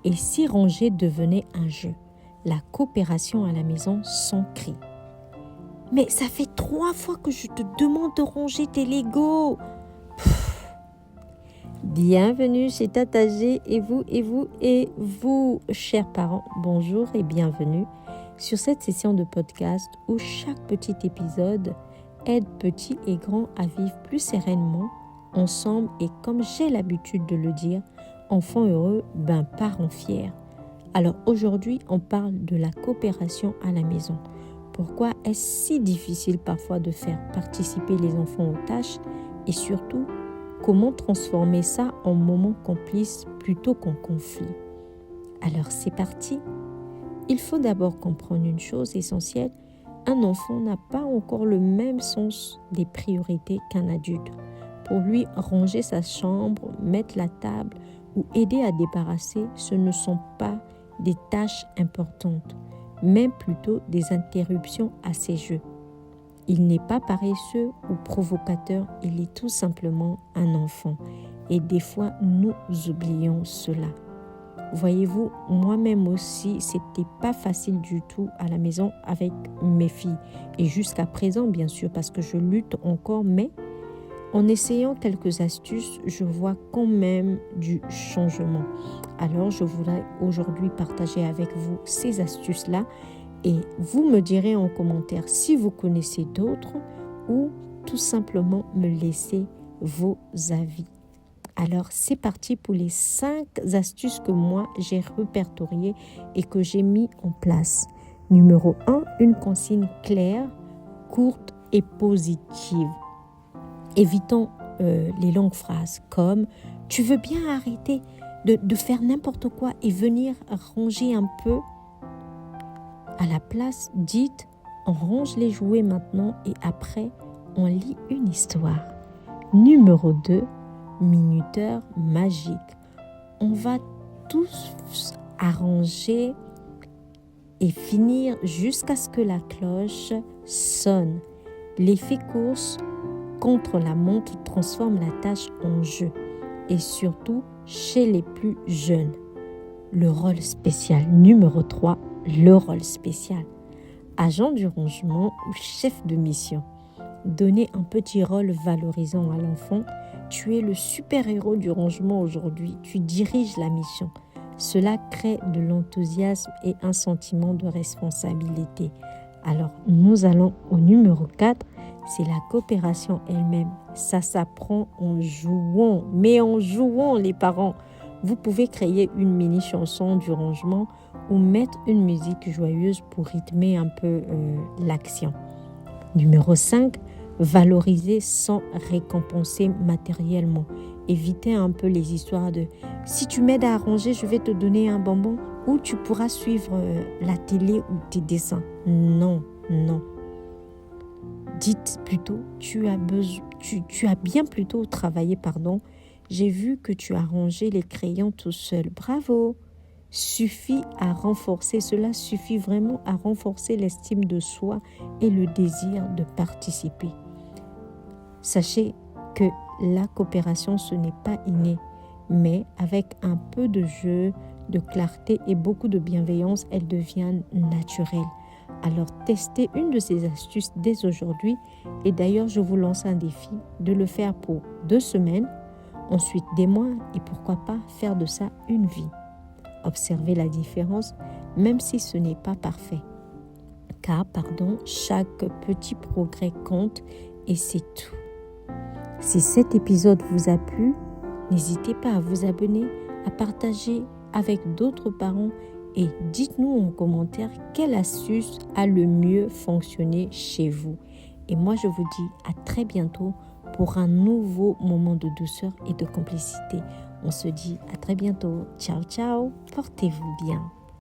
Et si ranger devenait un jeu, la coopération à la maison sans cri. Mais ça fait 3 fois que je te demande de ranger tes Legos. Bienvenue chez Tata G et vous, chers parents, bonjour et bienvenue sur cette session de podcast où chaque petit épisode aide petits et grands à vivre plus sereinement, ensemble et comme j'ai l'habitude de le dire, enfants heureux, parents fiers. Alors aujourd'hui, on parle de la coopération à la maison. Pourquoi est-ce si difficile parfois de faire participer les enfants aux tâches et surtout, comment transformer ça en moment complice plutôt qu'en conflit? Alors c'est parti. Il faut d'abord comprendre une chose essentielle. Un enfant n'a pas encore le même sens des priorités qu'un adulte. Pour lui, ranger sa chambre, mettre la table ou aider à débarrasser, ce ne sont pas des tâches importantes, mais plutôt des interruptions à ses jeux. Il n'est pas paresseux ou provocateur, il est tout simplement un enfant. Et des fois, nous oublions cela. Voyez-vous, moi-même aussi, c'était pas facile du tout à la maison avec mes filles. Et jusqu'à présent, bien sûr, parce que je lutte encore, mais en essayant quelques astuces, je vois quand même du changement. Alors, je voudrais aujourd'hui partager avec vous ces astuces-là et vous me direz en commentaire si vous connaissez d'autres ou tout simplement me laisser vos avis. Alors, c'est parti pour les 5 astuces que moi, j'ai répertoriées et que j'ai mis en place. Numéro 1, une consigne claire, courte et positive. Évitons les longues phrases comme « Tu veux bien arrêter de faire n'importe quoi et venir ranger un peu ?» À la place, dites « On range les jouets maintenant et après, on lit une histoire. » Numéro 2, minuteur magique. On va tous arranger et finir jusqu'à ce que la cloche sonne. L'effet course contre la montre transforme la tâche en jeu et surtout chez les plus jeunes. Le rôle spécial. Numéro 3, le rôle spécial. Agent du rangement ou chef de mission. Donnez un petit rôle valorisant à l'enfant. Tu es le super-héros du rangement aujourd'hui. Tu diriges la mission. Cela crée de l'enthousiasme et un sentiment de responsabilité. Alors, nous allons au numéro 4. C'est la coopération elle-même. Ça s'apprend en jouant. Mais en jouant, les parents. Vous pouvez créer une mini-chanson du rangement ou mettre une musique joyeuse pour rythmer un peu l'action. Numéro 5. Valoriser sans récompenser matériellement. Évitez un peu les histoires de « si tu m'aides à arranger, je vais te donner un bonbon » ou « tu pourras suivre la télé ou tes dessins ». Non. Dites plutôt « tu as bien plutôt travaillé, j'ai vu que tu as rangé les crayons tout seul. Bravo !» Cela suffit vraiment à renforcer l'estime de soi et le désir de participer. Sachez que la coopération, ce n'est pas inné, mais avec un peu de jeu, de clarté et beaucoup de bienveillance, elle devient naturelle. Alors, testez une de ces astuces dès aujourd'hui. Et d'ailleurs, je vous lance un défi de le faire pour 2 semaines, ensuite des mois et pourquoi pas faire de ça une vie. Observez la différence, même si ce n'est pas parfait. Car, chaque petit progrès compte et c'est tout. Si cet épisode vous a plu, n'hésitez pas à vous abonner, à partager avec d'autres parents et dites-nous en commentaire quelle astuce a le mieux fonctionné chez vous. Et moi, je vous dis à très bientôt pour un nouveau moment de douceur et de complicité. On se dit à très bientôt. Ciao, ciao. Portez-vous bien.